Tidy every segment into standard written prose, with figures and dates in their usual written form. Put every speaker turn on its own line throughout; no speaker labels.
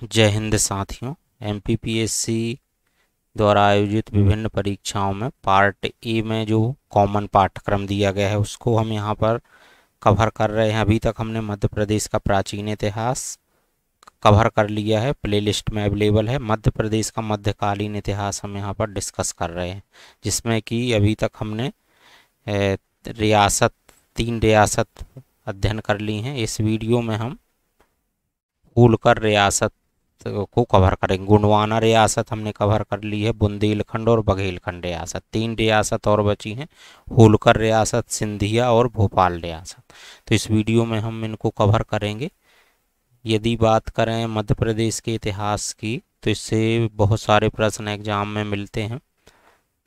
जय हिंद साथियों। एमपीपीएससी द्वारा आयोजित विभिन्न परीक्षाओं में पार्ट ए में जो कॉमन पाठ्यक्रम दिया गया है उसको हम यहाँ पर कवर कर रहे हैं। अभी तक हमने मध्य प्रदेश का प्राचीन इतिहास कवर कर लिया है, प्लेलिस्ट में अवेलेबल है। मध्य प्रदेश का मध्यकालीन इतिहास हम यहाँ पर डिस्कस कर रहे हैं, जिसमें कि अभी तक हमने रियासत 3 रियासत अध्ययन कर ली हैं। इस वीडियो में हम होलकर रियासत को कवर करेंगे। गोंडवाना रियासत हमने कवर कर ली है, बुंदेलखंड और बघेलखंड रियासत, 3 रियासत और बची हैं, होलकर रियासत, सिंधिया और भोपाल रियासत। तो इस वीडियो में हम इनको कवर करेंगे। यदि बात करें मध्य प्रदेश के इतिहास की तो इससे बहुत सारे प्रश्न एग्जाम में मिलते हैं।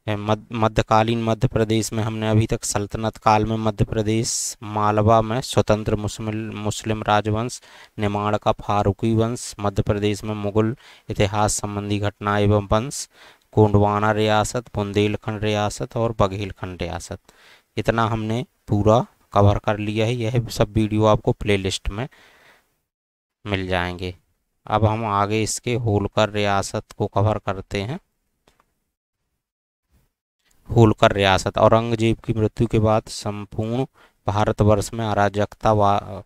मध्यकालीन मध्य प्रदेश में हमने अभी तक सल्तनत काल में मध्य प्रदेश, मालवा में स्वतंत्र मुस्लिम राजवंश, निमाड़ का फारूकी वंश, मध्य प्रदेश में मुगल इतिहास संबंधी घटना एवं वंश, गोंडवाना रियासत, बुंदेलखंड रियासत और बघेलखंड रियासत, इतना हमने पूरा कवर कर लिया है। यह सब वीडियो आपको प्लेलिस्ट में मिल जाएंगे। अब हम आगे इसके होलकर रियासत को कवर करते हैं। होलकर रियासत। औरंगजेब की मृत्यु के बाद संपूर्ण भारतवर्ष में अराजकता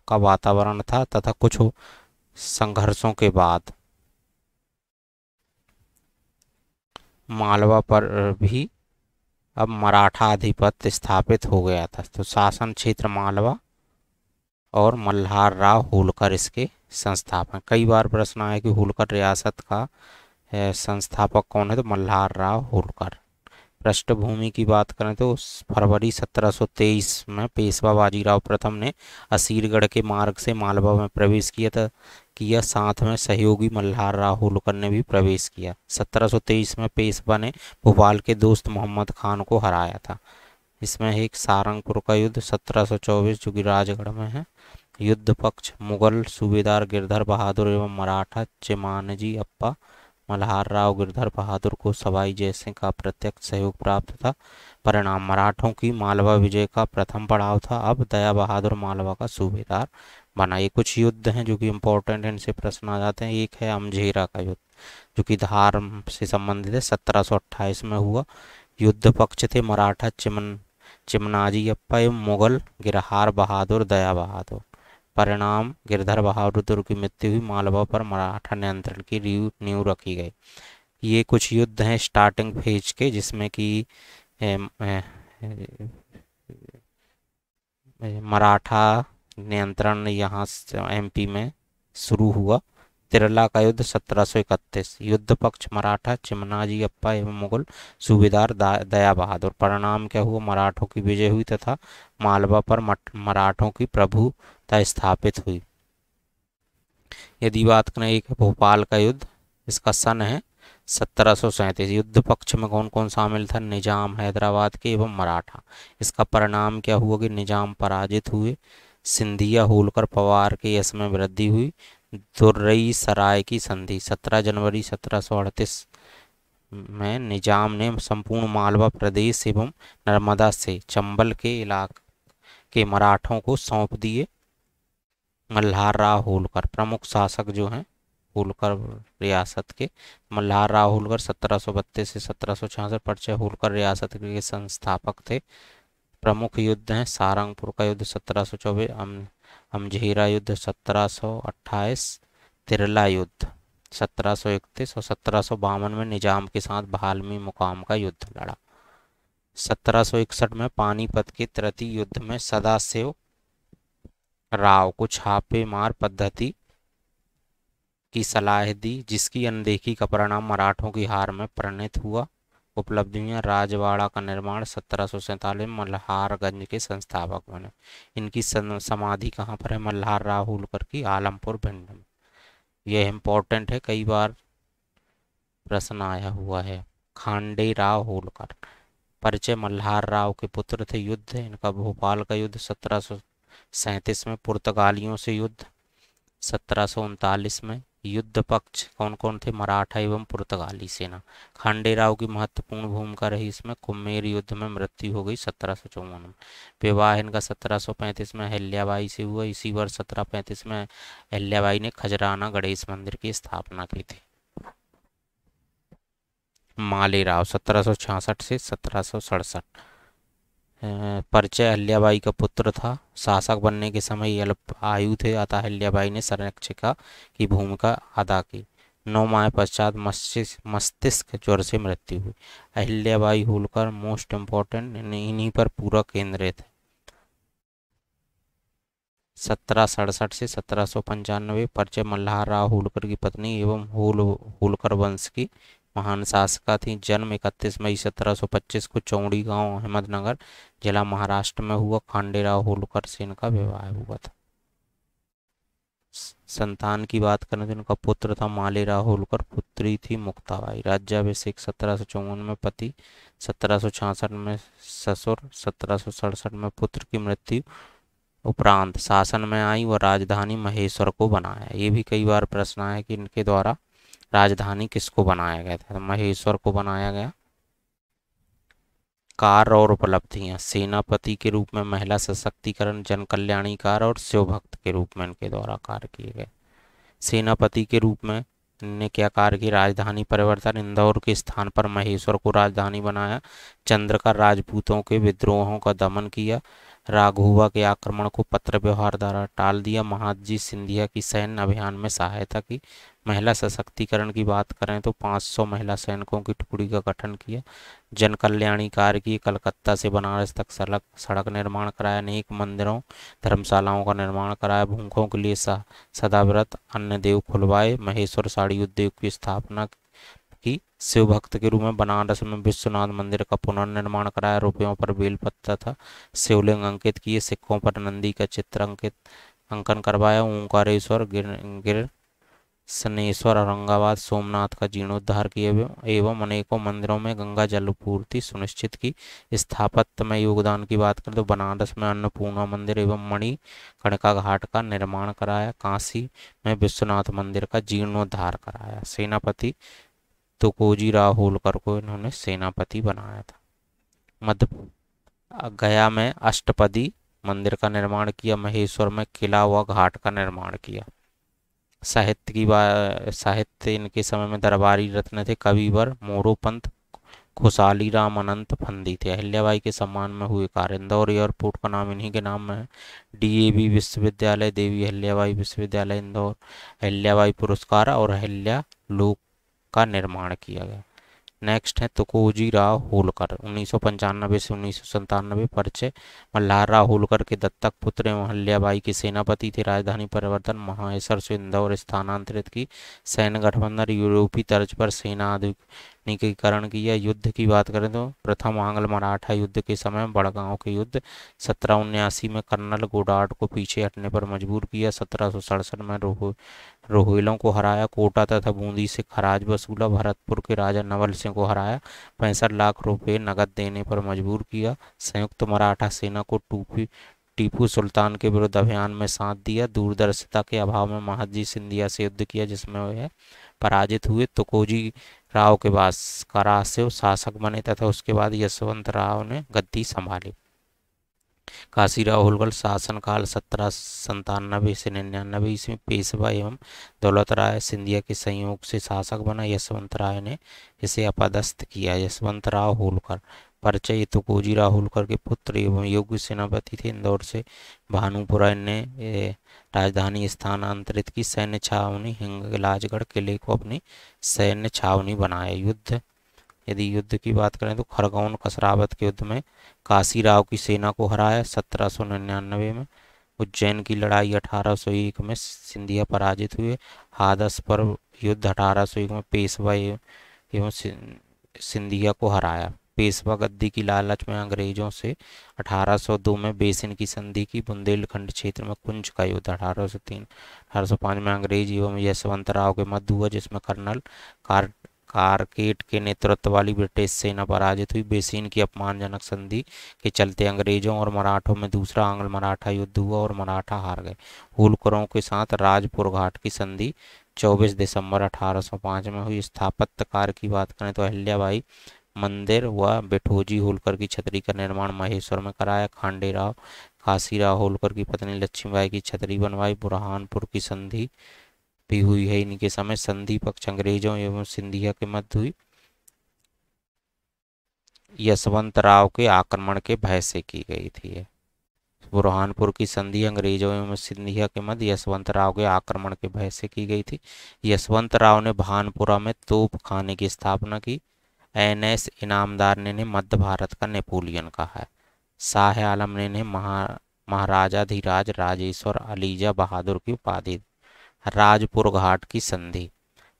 का वातावरण था तथा कुछ संघर्षों के बाद मालवा पर भी अब मराठा आधिपत्य स्थापित हो गया था। तो शासन क्षेत्र मालवा और मल्हार राव होलकर इसके संस्थापक। कई बार प्रश्न आया कि होलकर रियासत का संस्थापक कौन है, तो मल्हार राव होलकर। पृष्ठभूमि की बात करें तो फरवरी 1723 में पेशवा बाजीराव प्रथम ने असीरगढ़ के मार्ग से मालवा में प्रवेश किया साथ में सहयोगी मल्हार राव होलकर ने भी प्रवेश किया। 1723 में पेशवा ने भोपाल के दोस्त मोहम्मद खान को हराया था। इसमें एक सारंगपुर का युद्ध 1724 जो कि राजगढ़ में है। युद्ध पक्ष मुगल सूबेदार गिरधर बहादुर एवं मराठा चिमानजी अप्पा। मल्हार राव गिरधर बहादुर को सवाई जयसिंह का प्रत्यक्ष सहयोग प्राप्त था। परिणाम मराठों की मालवा विजय का प्रथम पड़ाव था। अब दया बहादुर मालवा का सूबेदार बना। ये कुछ युद्ध हैं जो कि इम्पोर्टेंट हैं, इनसे प्रश्न आ जाते हैं। एक है अमझेरा का युद्ध जो कि धार से संबंधित है, 1728 में हुआ। युद्ध पक्ष थे मराठा चिमनाजी अप्पा एवं मुगल गिरहार बहादुर दया बहादुर। परिणाम गिरधर बहादुर की मृत्यु हुई। मालवा पर मराठा नियंत्रण की नींव रखी गई। ये कुछ युद्ध हैं स्टार्टिंग फेज के, जिसमें कि मराठा नियंत्रण यहाँ एमपी में शुरू हुआ। तिरला का युद्ध 1731। युद्ध पक्ष मराठा चिमनाजी अप्पा एवं मुगल सूबेदार दया बहादुर। परिणाम क्या हुआ, मराठों की विजय हुई तथा मालवा पर मराठों की प्रभुता स्थापित हुई। यदि बात करें एक भोपाल का युद्ध, इसका सन है 1737। युद्ध पक्ष में कौन कौन शामिल था, निजाम हैदराबाद के एवं मराठा। इसका परिणाम क्या हुआ कि निजाम पराजित हुए। सिंधिया होलकर पवार के यश में वृद्धि हुई। दुर्रई सराय की संधि 17 जनवरी 1738 में निजाम ने संपूर्ण मालवा प्रदेश एवं नर्मदा से चंबल के इलाके के मराठों को सौंप दिए। मल्हार राव होलकर प्रमुख शासक जो हैं होलकर रियासत के। मल्हार राव होलकर 1732 से 1766 परिचय होलकर रियासत के संस्थापक थे। प्रमुख युद्ध हैं सारंगपुर का युद्ध 1724, अमझेरा युद्ध 1728, तिरला युद्ध 1731 और 1752 में निजाम के साथ बहालमी मुकाम का युद्ध लड़ा। 1761 में पानीपत के तृतीय युद्ध में सदाशिव राव को छापेमार पद्धति की सलाह दी, जिसकी अनदेखी का परिणाम मराठों की हार में परिणत हुआ। उपलब्धियां राजवाड़ा का निर्माण 1747 मल्हारगंज के संस्थापक बने। इनकी समाधि कहाँ पर है, मल्हार राव होलकर की आलमपुर भिंड में। यह इम्पोर्टेंट है, कई बार प्रश्न आया हुआ है। खांडे राव होलकर परिचय मल्हार राव के पुत्र थे। युद्ध इनका भोपाल का युद्ध 1737 में। पुर्तगालियों से युद्ध 1739 में। युद्ध पक्ष कौन कौन थे? मराठा एवं पुर्तगाली सेना। खांडेराव की महत्वपूर्ण भूमिका रही इसमें। कुम्हेर युद्ध में मृत्यु हो गई 1754 में। विवाह इनका 1735 में अहिल्याबाई से हुआ। इसी वर्ष 1735 में अहिल्याबाई ने खजराना गणेश मंदिर की स्थापना की थी। मालेराव 1766 से 1767। परिचय अहिल्याबाई का पुत्र था। शासक बनने के समय ये अल्प आयु थे, अतः अहिल्याबाई ने संरक्षिका की भूमिका अदा की। 9 माह पश्चात मस्तिष्क ज्वर से मृत्यु हुई। अहिल्याबाई होलकर मोस्ट इम्पोर्टेंट, इन्हीं पर पूरा केंद्रित है। 1767 से 1795। परिचय मल्हार राव होलकर की पत्नी एवं होलकर वंश की महान शासिका थी। जन्म 31 मई 1725 को चौड़ी गांव अहमदनगर जिला महाराष्ट्र में हुआ। खांडेराव होलकर से इनका विवाह हुआ था। संतान की बात करें तो इनका पुत्र था मालेराव होलकर, पुत्री थी मुक्ताबाई। राज्याभिषेक 1754 में पति, 1766 में ससुर, 1767 में पुत्र की मृत्यु उपरांत शासन में आई और राजधानी महेश्वर को बनाया। ये भी कई बार प्रश्न आया कि इनके द्वारा राजधानी किसको बनाया गया था? महेश्वर को बनाया गया। कार्य और उपलब्धियां। सेनापति के रूप में महिला सशक्तिकरण, जन कल्याणी कार्य और शिव भक्त के रूप में इनके द्वारा कार्य किए गए। सेनापति के रूप में इनने क्या कार्य किया? राजधानी परिवर्तन, इंदौर के स्थान पर महेश्वर को राजधानी बनाया। चंद्रकर राजपूतों के विद्रोहों का दमन किया। राघुवा के आक्रमण को पत्र व्यवहार द्वारा टाल दिया। महादजी सिंधिया की सैन्य अभियान में सहायता की। महिला सशक्तिकरण की बात करें तो 500 महिला सैनिकों की टुकड़ी का गठन किया। जन कल्याणी कार्य की, कलकत्ता से बनारस तक सड़क निर्माण कराया। अनेक मंदिरों धर्मशालाओं का निर्माण कराया। भूखों के लिए सदाव्रत अन्न देव खुलवाए। महेश्वर साड़ी उद्योग की स्थापना की। शिव भक्त के रूप में बनारस में विश्वनाथ मंदिर का पुनर्निर्माण कराया। रुपयों पर बेलपत्र तथा शिवलिंग अंकित किए। सिक्कों पर नंदी का चित्र अंकन करवाया। ओंकारेश्वर, गिर सनेश्वर, औरंगाबाद, सोमनाथ का जीर्णोद्धार किए एवं अनेकों मंदिरों में गंगा जलपूर्ति सुनिश्चित की। स्थापत्य में योगदान की बात करें तो बनारस में अन्नपूर्णा मंदिर एवं मणिकर्णिका घाट का निर्माण कराया। काशी में विश्वनाथ मंदिर का जीर्णोद्धार कराया। सेनापति तुकोजी राव होलकर को इन्होंने सेनापति बनाया था। मध्य गया में अष्टपदी मंदिर का निर्माण किया। महेश्वर में किला व घाट का निर्माण किया। साहित्य इनके समय में दरबारी रत्न थे। कविवर मोरोपंत, खुशाली राम अनंत फंदी थे। अहिल्याबाई के सम्मान में हुए कार्य। इंदौर एयरपोर्ट का नाम इन्हीं के नाम में है। डीएवी विश्वविद्यालय, देवी अहिल्याबाई विश्वविद्यालय इंदौर, अहिल्याबाई पुरस्कार और अहिल्या लोक का निर्माण किया गया। नेक्स्ट है तुकोजी राव होलकर, 1995 से 1997। परिचय मल्हार राव होलकर के दत्तक पुत्र एवं अहिल्याबाई के सेनापति थे। राजधानी परिवर्तन, महेश्वर से इंदौर स्थानांतरित की। सैन्य गठबंधन, यूरोपीय तर्ज पर सेना आधुनिकीकरण किया। युद्ध की बात करें तो प्रथम आंग्ल मराठा युद्ध के समय बड़गांव के युद्ध। 1779 में कर्नल गोडार्ड को पीछे हटने पर मजबूर किया। 1767 में रोहिलों को हराया। कोटा तथा बूंदी से खराज वसूला। भरतपुर के राजा नवल सिंह को हराया। 65 लाख रुपए नकद देने पर मजबूर किया। संयुक्त मराठा सेना को टीपू सुल्तान के विरुद्ध अभियान में साथ दिया। दूरदर्शिता के अभाव में महादजी सिंधिया से युद्ध किया, जिसमें वह पराजित हुए। तुकोजी राव के बाद करासिव शासक बने तथा उसके बाद यशवंत राव ने गद्दी संभाली। काशीराव होलकर शासनकाल 1797 से 99 ईस्वी पेशवा एवं दौलत राय सिंधिया के संयोग से शासक बना। यशवंत राय ने इसे अपदस्थ किया। यशवंत राव होलकर। परिचय तुकोजी राव होलकर के पुत्र एवं योग्य सेनापति थे। इंदौर से भानुपुरा ने राजधानी स्थानांतरित की। सैन्य छावनी हिंगलाजगढ़ किले को अपनी सैन्य छावनी बनाया। यदि युद्ध की बात करें तो खरगोन कसरावत के युद्ध में काशीराव की सेना को हराया। 1799 में उज्जैन की लड़ाई 1801 में सिंधिया पराजित हुए। हादस पर युद्ध 1801 में पेशवा एवं सिंधिया को हराया। पेशवा गद्दी की लालच में अंग्रेजों से 1802 में बेसिन की संधि की। बुंदेलखंड क्षेत्र में कुंज का युद्ध 1805 में अंग्रेज एवं यशवंत राव के मध्य हुआ, जिसमें कर्नल कारकेट के नेतृत्व वाली ब्रिटिश सेना पराजित हुई। बेसिन की अपमानजनक संधि के चलते अंग्रेजों और मराठों में दूसरा आंग्ल मराठा युद्ध हुआ और मराठा हार गए। होलकरों के साथ राजपुर घाट की संधि 24 दिसंबर 1805 में हुई। स्थापत्य कार्य की बात करें तो अहिल्याबाई मंदिर व बिठोजी होलकर की छतरी का निर्माण महेश्वर में कराया। खांडेराव काशीराव होलकर की पत्नी लक्ष्मीबाई की छतरी बनवाई। बुरहानपुर की संधि भी हुई है इनके समय। संधि पक्ष अंग्रेजों एवं सिंधिया के मध्य हुई। यशवंत राव के आक्रमण के भय से की गई थी। बुरहानपुर की संधि अंग्रेजों एवं सिंधिया के मध्य यशवंत राव के आक्रमण के भय से की गई थी। यशवंत राव ने भानपुरा में तोप खाने की स्थापना की। एन.एस. इनामदार ने इन्हें मध्य भारत का नेपोलियन कहा है। शाह आलम ने इन्हें महाराजाधिराज राजेश्वर अलीजा बहादुर की उपाधि। राजपुर घाट की संधि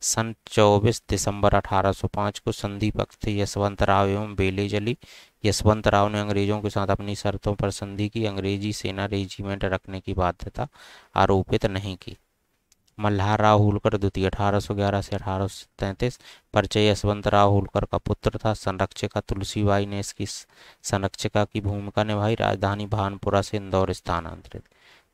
सन 24 दिसंबर 1805 को संधि पक्ष थे यशवंत राव एवं बेलेजली। यशवंत राव ने अंग्रेजों के साथ अपनी शर्तों पर संधि की। अंग्रेजी सेना रेजिमेंट रखने की बाध्यता आरोपित नहीं की। मल्हार राव होलकर द्वितीय 1811 से 1833 परिचय यशवंत राव होलकर का पुत्र था। संरक्षिका तुलसीबाई ने इसकी संरक्षिका की भूमिका निभाई। राजधानी भानपुरा से इंदौर स्थानांतरित।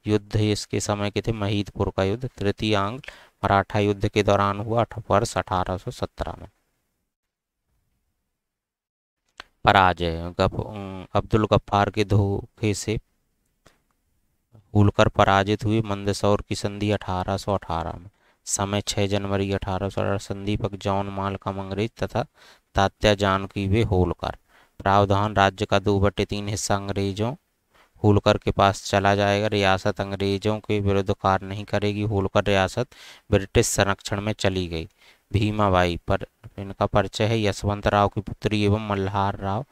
युद्ध इसके समय के थे महीदपुर का युद्ध। तृतीय आंग्ल मराठा युद्ध के दौरान हुआ वर्ष 1817 में। पराजय अब्दुल गफ्फार के धोखे से होलकर पराजित हुई। मंदसौर की संधि 1818 में। समय 6 जनवरी 1818। संधि पक्ष जॉन मालकम अंग्रेज तथा तात्या जानकी वे होलकर। प्रावधान राज्य का 2/3 हिस्सा अंग्रेजों होलकर के पास चला जाएगा। रियासत अंग्रेजों के विरुद्ध कार्य नहीं करेगी। होलकर रियासत ब्रिटिश संरक्षण में चली गई। भीमाबाई पर इनका परिचय है। यशवंत राव की पुत्री एवं मल्हार राव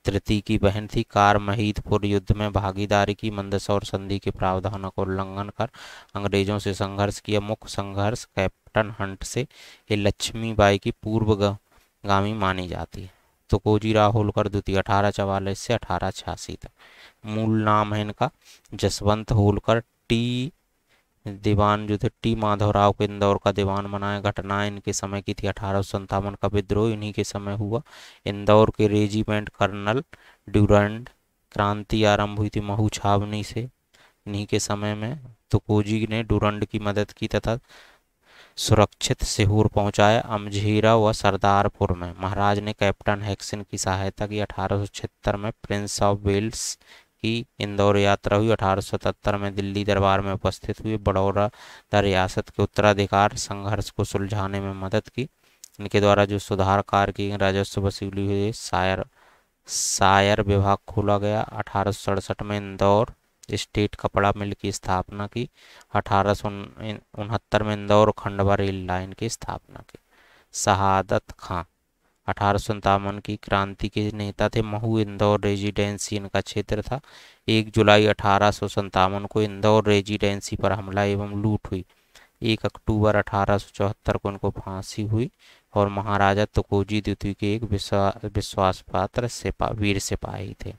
तृतीय की बहन थी। कार महीदपुर युद्ध में भागीदारी की। मंदसौर संधि के प्रावधानों का उल्लंघन कर अंग्रेजों से संघर्ष किया। मुख्य संघर्ष कैप्टन हंट से। ये लक्ष्मीबाई की पूर्वगामी मानी जाती है। तुकोजीराव होलकर द्वितीय 1844 से 1886 तक। मूल नाम है इनका जसवंत होलकर। टी दीवान जो थे टी माधवराव को इंदौर का दीवान बनाया। घटनाएं इनके समय की थी। 1857 का विद्रोह इन्हीं के समय हुआ। इंदौर के रेजिमेंट कर्नल ड्यूरंड। क्रांति आरंभ हुई थी महू छावनी से इन्हीं के समय में। तुकोजी ने ड्यूरंड की मदद की तथा सुरक्षित सीहोर पहुंचाया। अमझेरा व सरदारपुर में महाराज ने कैप्टन हैक्सन की सहायता की। 1876 में प्रिंस ऑफ वेल्स की इंदौर यात्रा हुई। 1877 में दिल्ली दरबार में उपस्थित हुए। बड़ौदा रियासत के उत्तराधिकार संघर्ष को सुलझाने में मदद की। इनके द्वारा जो सुधार कार्य किए राजस्व वसूली हुई। सायर विभाग खोला गया। 1867 में इंदौर स्टेट कपड़ा मिल की स्थापना की। 1869 में इंदौर खंडवा रेल लाइन की स्थापना की। शहादत खां 1857 की क्रांति के नेता थे। महू इंदौर रेजिडेंसी इनका क्षेत्र था। 1 जुलाई 1857 को इंदौर रेजिडेंसी पर हमला एवं लूट हुई। 1 अक्टूबर 1874 को इनको फांसी हुई और महाराजा तुकोजी द्वितीय के एक विश्वासपात्र वीर सिपाही थे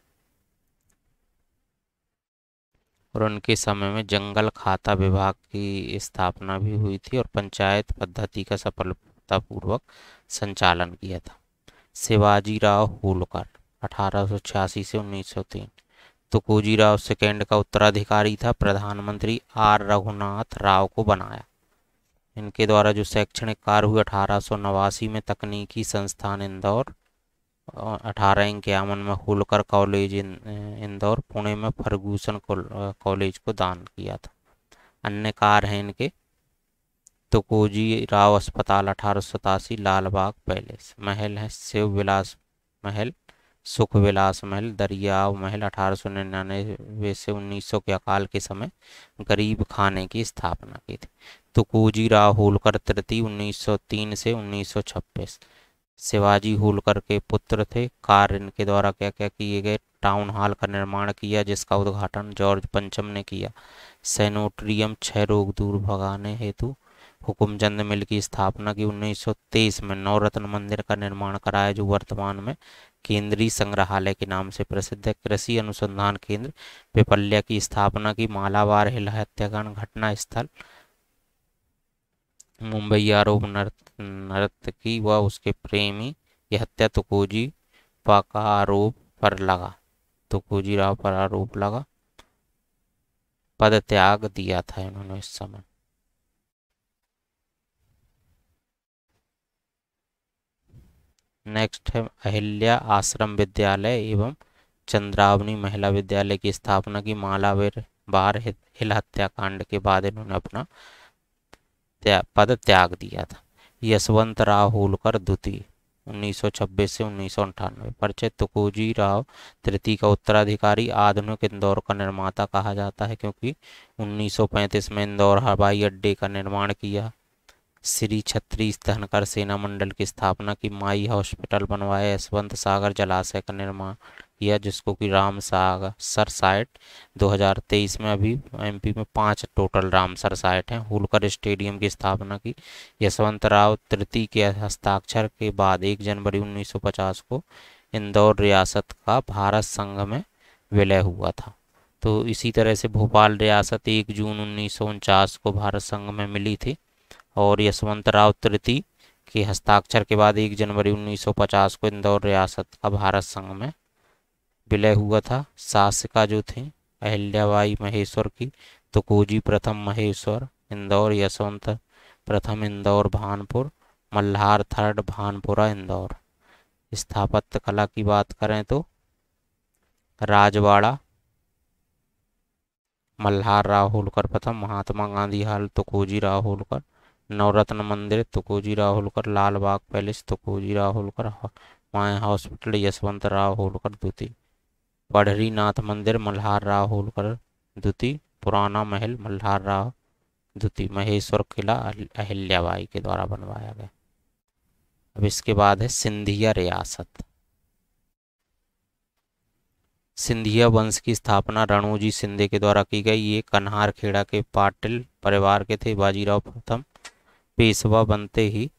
और उनके समय में जंगल खाता विभाग की स्थापना भी हुई थी और पंचायत पद्धति का सफलतापूर्वक संचालन किया था। शिवाजीराव होलकर 1886 से 1903 तुकोजीराव सेकेंड का उत्तराधिकारी था। प्रधानमंत्री आर रघुनाथ राव को बनाया। इनके द्वारा जो शैक्षणिक कार्य हुए 1889 में तकनीकी संस्थान इंदौर। 1851 में होलकर कॉलेज इंदौर। पुणे में फर्गूसन कॉलेज को दान किया था। अन्य कार्य हैं इनके तुकोजी राव अस्पताल 1887। लालबाग पैलेस महल है। शिव विलास महल, सुख विलास महल, दरियाव महल। 1899 से 1900 के अकाल के समय गरीब खाने की स्थापना की थी। तुकोजी राव होलकर तृतीय 1903 से 1926 शिवाजी होलकर के पुत्र थे। कार्य इनके द्वारा क्या क्या किए गए। टाउन हॉल का निर्माण किया जिसका उद्घाटन जॉर्ज पंचम ने किया। सैनिटोरियम 6 रोग दूर भगाने हेतु हुकुमचंद मिल की स्थापना की। 1923 में नवरत्न मंदिर का निर्माण कराया जो वर्तमान में केंद्रीय संग्रहालय के नाम से प्रसिद्ध है। कृषि अनुसंधान केंद्र पिपल्या की स्थापना की। मालाबार हिल हत्याकांड घटना स्थल मुंबई आरोप नर्तकी व उसके प्रेमी की हत्या तुकोजी का आरोप पर लगा। तुकोजी राव पर आरोप लगा। पद त्याग दिया था इन्होंने इस समय। नेक्स्ट है अहिल्या आश्रम विद्यालय एवं चंद्रावनी महिला विद्यालय की स्थापना की। मालावीर बार हिल हत्याकांड के बाद इन्होंने अपना पद त्याग दिया था। यशवंत राव होलकर द्वितीय 1926 से 1998। परिचय तुकोजी राव तृतीय का उत्तराधिकारी। आधुनिक इंदौर का निर्माता कहा जाता है क्योंकि 1935 में इंदौर हवाई अड्डे का निर्माण किया। श्री छत्तीस धनकर सेना मंडल की स्थापना की। माई हॉस्पिटल बनवाया। यशवंत सागर जलाशय का निर्माण किया जिसको कि रामसागर सर साइट 2023 में। अभी एमपी में 5 टोटल रामसर साइट हैं। होलकर स्टेडियम की स्थापना की। यशवंत राव तृतीय के हस्ताक्षर के बाद 1 जनवरी 1950 को इंदौर रियासत का भारत संघ में विलय हुआ था। तो इसी तरह से भोपाल रियासत 1 जून 1949 को भारत संघ में मिली थी और यशवंत राव तृतीय के हस्ताक्षर के बाद 1 जनवरी 1950 को इंदौर रियासत का भारत संघ में विलय हुआ था। शासिका जो थी अहिल्याबाई महेश्वर की, तुकोजी प्रथम महेश्वर इंदौर, यशवंत प्रथम इंदौर भानपुर, मल्हार थर्ड भानपुरा इंदौर। स्थापत्य कला की बात करें तो राजवाड़ा मल्हार राव होलकर प्रथम, महात्मा गांधी हाल तुकोजी राव होलकर, नवरत्न मंदिर तुकोजी राव होलकर, लाल बाग पैलेस तुकोजी राव होलकर, माया हॉस्पिटल यशवंत राव होलकर द्वितीय, पढ़री नाथ मंदिर मल्हार राव होलकर द्वितीय, पुराना महल मल्हार राव द्वितीय, महेश्वर किला अहिल्याबाई के द्वारा बनवाया गया। अब इसके बाद है सिंधिया रियासत। सिंधिया वंश की स्थापना रणोजी सिंधे के द्वारा की गई। ये कन्हार खेड़ा के पाटिल परिवार के थे। बाजीराव प्रथम पेशवा बनते ही